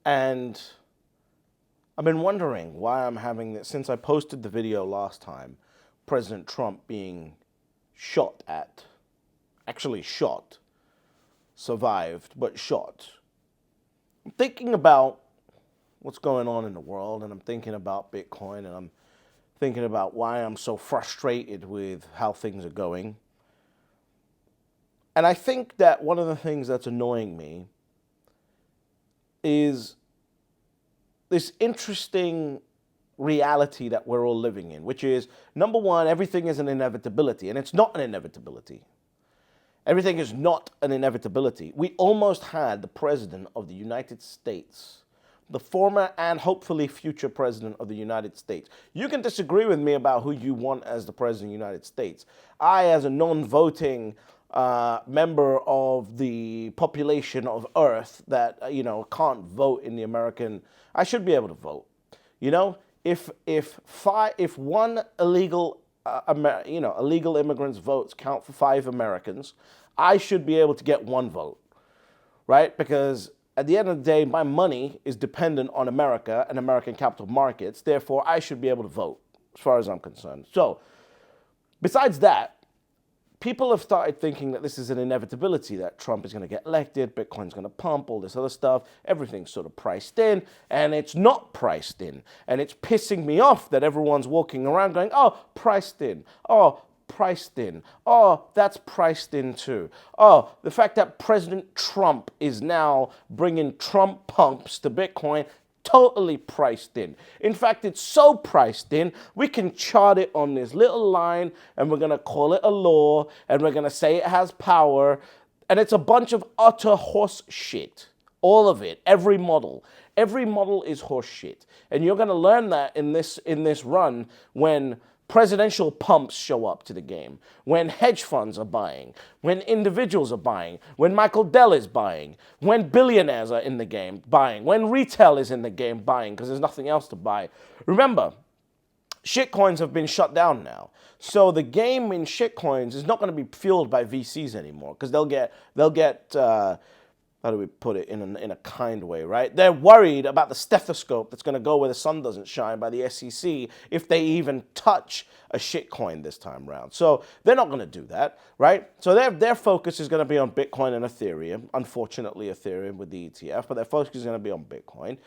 And I've been wondering why I'm having this, since I posted the video last time, President Trump being shot at, actually shot, survived, but shot. I'm thinking about what's going on in the world, and I'm thinking about Bitcoin, and I'm thinking about why I'm so frustrated with how things are going. And I think that one of the things that's annoying me is this interesting reality that we're all living in, which is, number one, everything is an inevitability, and it's not an inevitability. Everything is not an inevitability. We almost had the President of the United States, the former and hopefully future President of the United States. You can disagree with me about who you want as the President of the United States. I, as a non-voting member of the population of Earth that, can't vote in the American, I should be able to vote. If one illegal illegal immigrants' votes count for 5 Americans, I should be able to get 1 vote, right? Because at the end of the day, my money is dependent on America and American capital markets. Therefore, I should be able to vote, as far as I'm concerned. So, besides that, people have started thinking that this is an inevitability, that Trump is going to get elected, Bitcoin's going to pump, all this other stuff. Everything's sort of priced in, and it's not priced in. And it's pissing me off that everyone's walking around going, oh, priced in. Oh, priced in. Oh, that's priced in too. Oh, the fact that President Trump is now bringing Trump pumps to Bitcoin, totally priced in. In fact, it's so priced in, we can chart it on this little line, and we're going to call it a law, and we're going to say it has power, and it's a bunch of utter horse shit. All of it, every model. Every model is horse shit. And you're going to learn that in this run when presidential pumps show up to the game, when hedge funds are buying, when individuals are buying, when Michael Dell is buying, when billionaires are in the game buying, when retail is in the game buying because there's nothing else to buy. Remember, shitcoins have been shut down now. So the game in shitcoins is not going to be fueled by VCs anymore because they'll get how do we put it in a kind way, right? They're worried about the stethoscope that's going to go where the sun doesn't shine by the SEC if they even touch a shitcoin this time around. So they're not going to do that, right? So their focus is going to be on Bitcoin and Ethereum. Unfortunately, Ethereum with the ETF, but their focus is going to be on Bitcoin.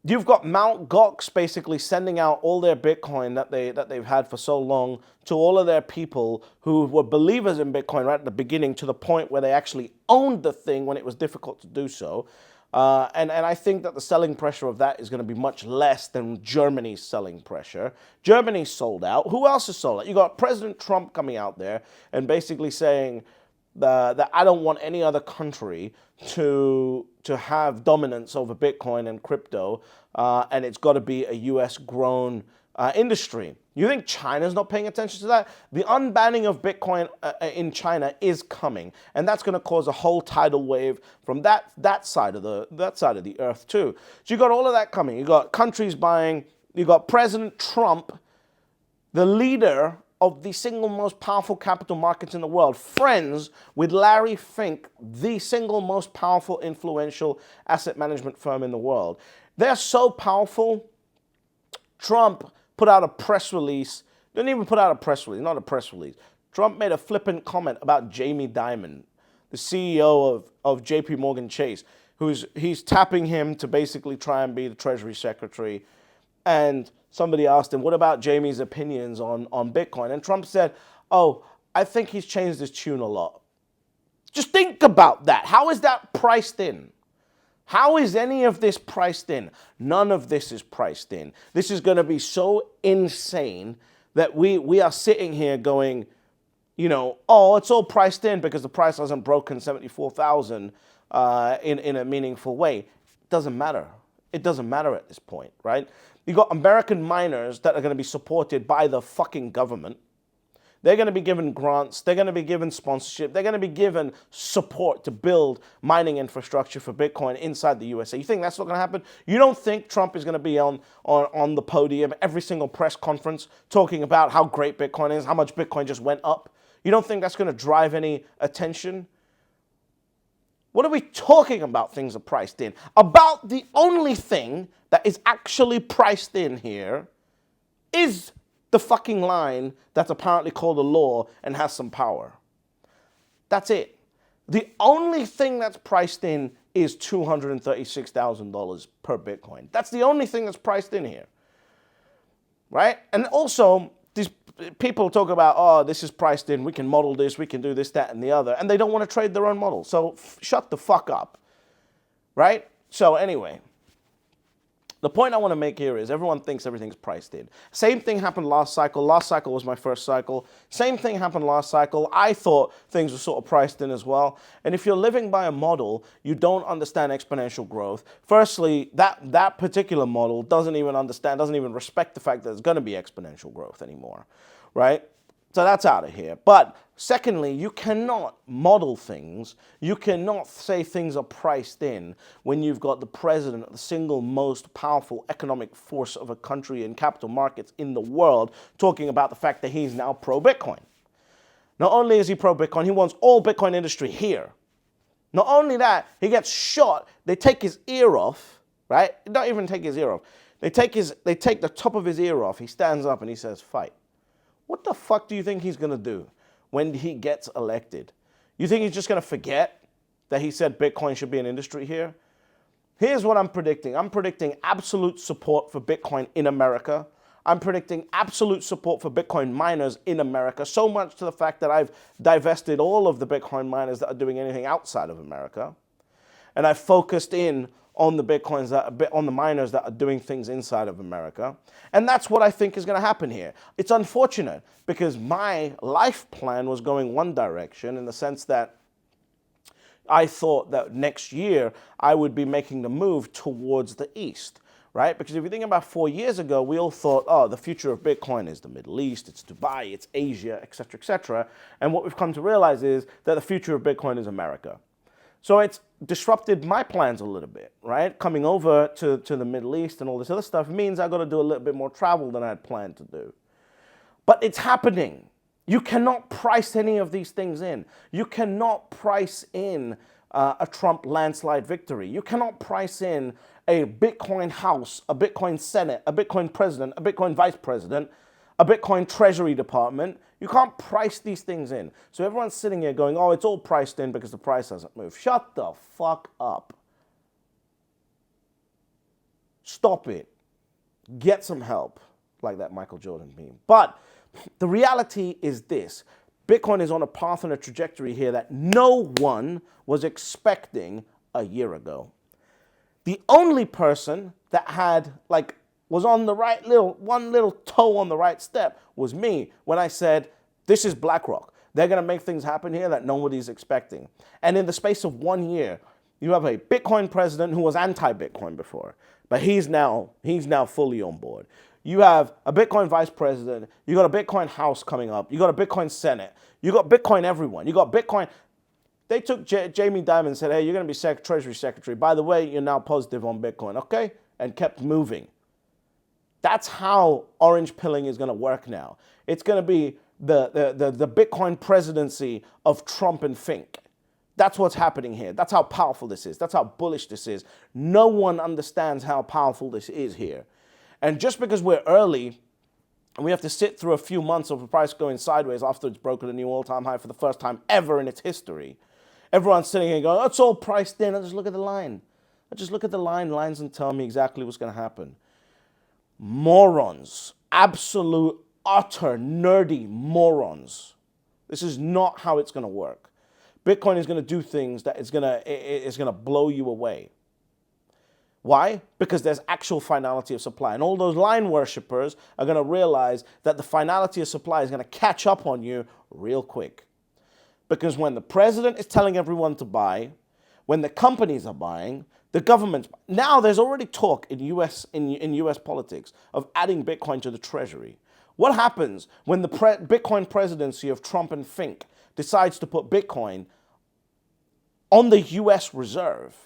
You've got Mt. Gox basically sending out all their Bitcoin that they've had for so long to all of their people who were believers in Bitcoin right at the beginning, to the point where they actually owned the thing when it was difficult to do so. And I think that the selling pressure of that is going to be much less than Germany's selling pressure. Germany sold out. Who else is sold out? You got President Trump coming out there and basically saying that I don't want any other country to have dominance over Bitcoin and crypto, and it's got to be a US-grown industry. You think China's not paying attention to that? The unbanning of Bitcoin in China is coming, and that's going to cause a whole tidal wave from that side of the earth too. So you got all of that coming. You got countries buying. You got President Trump, the leader of the single most powerful capital markets in the world, friends with Larry Fink, the single most powerful, influential asset management firm in the world. They're so powerful, Trump put out a press release, didn't even put out a press release, not a press release. Trump made a flippant comment about Jamie Dimon, the CEO of JP Morgan Chase, he's tapping him to basically try and be the Treasury Secretary. And somebody asked him, what about Jamie's opinions on Bitcoin? And Trump said, oh, I think he's changed his tune a lot. Just think about that. How is that priced in? How is any of this priced in? None of this is priced in. This is going to be so insane that we are sitting here going, oh, it's all priced in because the price hasn't broken 74,000 in a meaningful way. It doesn't matter. It doesn't matter at this point, right? You got American miners that are going to be supported by the fucking government. They're going to be given grants. They're going to be given sponsorship. They're going to be given support to build mining infrastructure for Bitcoin inside the USA. You think that's not going to happen? You don't think Trump is going to be on the podium every single press conference talking about how great Bitcoin is, how much Bitcoin just went up? You don't think that's going to drive any attention? What are we talking about things are priced in? About the only thing that is actually priced in here is the fucking line that's apparently called a law and has some power. That's it. The only thing that's priced in is $236,000 per Bitcoin. That's the only thing that's priced in here. Right? And also, these people talk about, oh, this is priced in, we can model this, we can do this, that, and the other, and they don't want to trade their own model. So shut the fuck up. Right? So anyway, the point I want to make here is everyone thinks everything's priced in. Same thing happened last cycle. Last cycle was my first cycle. Same thing happened last cycle. I thought things were sort of priced in as well. And if you're living by a model, you don't understand exponential growth. Firstly, that particular model doesn't even respect the fact that there's going to be exponential growth anymore, right? So that's out of here. But secondly, you cannot model things. You cannot say things are priced in when you've got the president, the single most powerful economic force of a country in capital markets in the world, talking about the fact that he's now pro-Bitcoin. Not only is he pro-Bitcoin, he wants all Bitcoin industry here. Not only that, he gets shot. They take his ear off, right? Don't even take his ear off. They take the top of his ear off. He stands up and he says, fight. What the fuck do you think he's going to do when he gets elected? You think he's just going to forget that he said Bitcoin should be an industry here? Here's what I'm predicting. I'm predicting absolute support for Bitcoin in America. I'm predicting absolute support for Bitcoin miners in America, so much to the fact that I've divested all of the Bitcoin miners that are doing anything outside of America. And I've focused in on the miners that are doing things inside of America. And that's what I think is going to happen here. It's unfortunate because my life plan was going one direction in the sense that I thought that next year I would be making the move towards the East, right? Because if you think about 4 years ago, we all thought, oh, the future of Bitcoin is the Middle East, it's Dubai, it's Asia, etc., etc. And what we've come to realize is that the future of Bitcoin is America. So it's disrupted my plans a little bit, right? Coming over to the Middle East and all this other stuff means I've got to do a little bit more travel than I had planned to do. But it's happening. You cannot price any of these things in. You cannot price in a Trump landslide victory. You cannot price in a Bitcoin House, a Bitcoin Senate, a Bitcoin president, a Bitcoin vice president, a Bitcoin Treasury Department. You can't price these things in. So everyone's sitting here going, oh, it's all priced in because the price hasn't moved. Shut the fuck up. Stop it. Get some help, like that Michael Jordan meme. But the reality is this. Bitcoin is on a path and a trajectory here that no one was expecting a year ago. The only person that was on the one little toe on the right step was me when I said, this is BlackRock. They're going to make things happen here that nobody's expecting. And in the space of 1 year, you have a Bitcoin president who was anti-Bitcoin before, but he's now fully on board. You have a Bitcoin vice president. You got a Bitcoin House coming up. You got a Bitcoin Senate. You got Bitcoin everyone. You got Bitcoin. They took Jamie Dimon and said, hey, you're going to be Treasury Secretary. By the way, you're now positive on Bitcoin, okay? And kept moving. That's how orange pilling is going to work now. It's going to be the Bitcoin presidency of Trump and Fink. That's what's happening here. That's how powerful this is. That's how bullish this is. No one understands how powerful this is here. And just because we're early, and we have to sit through a few months of the price going sideways after it's broken a new all-time high for the first time ever in its history, everyone's sitting here going, oh, it's all priced in. I just look at the line. I just look at the lines and tell me exactly what's going to happen. Morons. Absolute, utter, nerdy morons. This is not how it's going to work. Bitcoin is going to do things that it's going to blow you away. Why? Because there's actual finality of supply. And all those line worshippers are going to realize that the finality of supply is going to catch up on you real quick. Because when the president is telling everyone to buy, when the companies are buying, the government, now there's already talk in US politics of adding Bitcoin to the treasury. What happens when the Bitcoin presidency of Trump and Fink decides to put Bitcoin on the US reserve?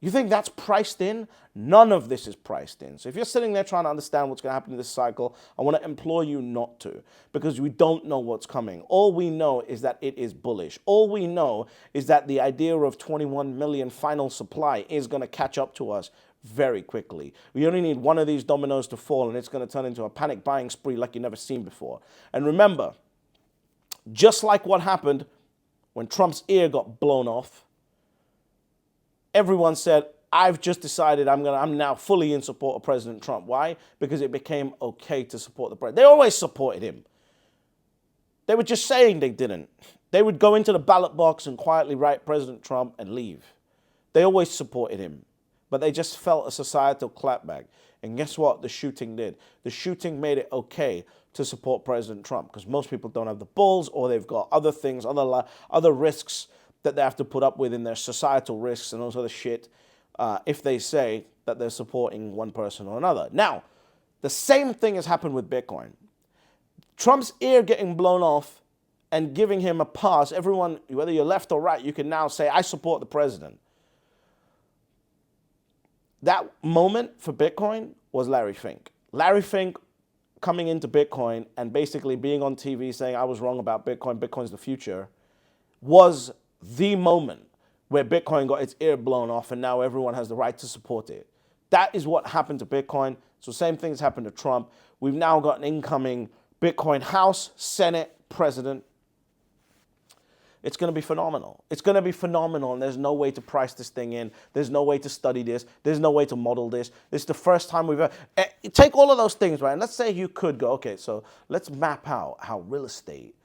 You think that's priced in? None of this is priced in. So if you're sitting there trying to understand what's going to happen in this cycle, I want to implore you not to, because we don't know what's coming. All we know is that it is bullish. All we know is that the idea of 21 million final supply is going to catch up to us very quickly. We only need one of these dominoes to fall, and it's going to turn into a panic buying spree like you've never seen before. And remember, just like what happened when Trump's ear got blown off, everyone said, I've just decided I'm now fully in support of President Trump. Why? Because it became okay to support the president. They always supported him. They were just saying they didn't. They would go into the ballot box and quietly write President Trump and leave. They always supported him. But they just felt a societal clapback. And guess what? The shooting did. The shooting made it okay to support President Trump, because most people don't have the balls, or they've got other things, other risks that they have to put up with in their societal risks and all sort of shit, if they say that they're supporting one person or another. Now, the same thing has happened with Bitcoin. Trump's ear getting blown off and giving him a pass, everyone, whether you're left or right, you can now say, I support the president. That moment for Bitcoin was Larry Fink. Larry Fink coming into Bitcoin and basically being on TV saying, I was wrong about Bitcoin, Bitcoin's the future, was the moment where Bitcoin got its ear blown off and now everyone has the right to support it. That is what happened to Bitcoin. So same things happened to Trump. We've now got an incoming Bitcoin House, Senate, President. It's going to be phenomenal. It's going to be phenomenal, and there's no way to price this thing in. There's no way to study this. There's no way to model this. This is the first time we've ever... Take all of those things, right? And let's say you could go, okay, so let's map out how real estate,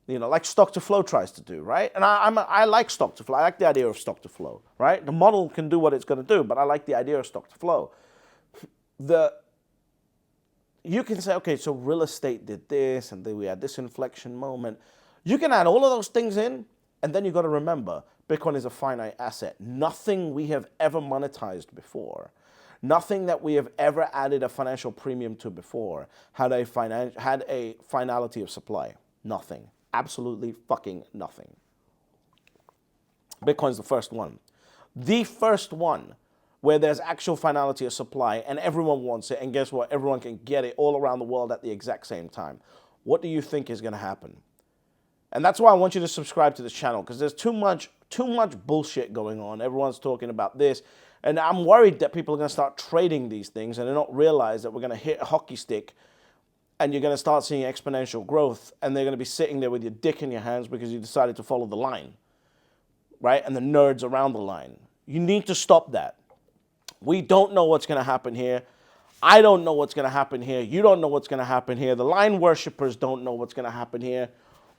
like stock to flow tries to do, right? And I like stock to flow. I like the idea of stock to flow, right? The model can do what it's going to do, but I like the idea of stock to flow. You can say, okay, so real estate did this, and then we had this inflection moment. You can add all of those things in, and then you've got to remember, Bitcoin is a finite asset. Nothing we have ever monetized before, nothing that we have ever added a financial premium to before had a finality of supply. Nothing. Absolutely fucking nothing. Bitcoin's the first one. The first one where there's actual finality of supply and everyone wants it, and guess what? Everyone can get it all around the world at the exact same time. What do you think is going to happen? And that's why I want you to subscribe to this channel, because there's too much bullshit going on. Everyone's talking about this. And I'm worried that people are going to start trading these things and they don't realize that we're going to hit a hockey stick and you're going to start seeing exponential growth, and they're going to be sitting there with your dick in your hands because you decided to follow the line, right? And the nerds around the line. You need to stop that. We don't know what's going to happen here. I don't know what's going to happen here. You don't know what's going to happen here. The line worshippers don't know what's going to happen here.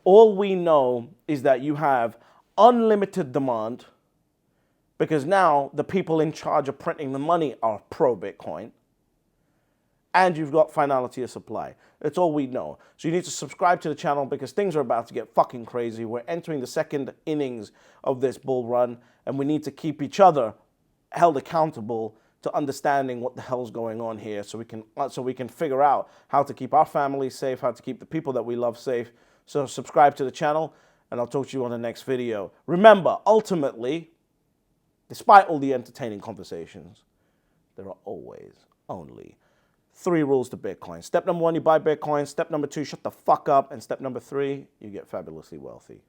All we know is that you have unlimited demand, because now the people in charge of printing the money are pro-Bitcoin, and you've got finality of supply. That's all we know. So you need to subscribe to the channel, because things are about to get fucking crazy. We're entering the second innings of this bull run, and we need to keep each other held accountable to understanding what the hell's going on here, so we can figure out how to keep our families safe, how to keep the people that we love safe. So subscribe to the channel, and I'll talk to you on the next video. Remember, ultimately, despite all the entertaining conversations, there are always only 3 rules to Bitcoin. Step number 1, you buy Bitcoin. Step number 2, shut the fuck up. And step number 3, you get fabulously wealthy.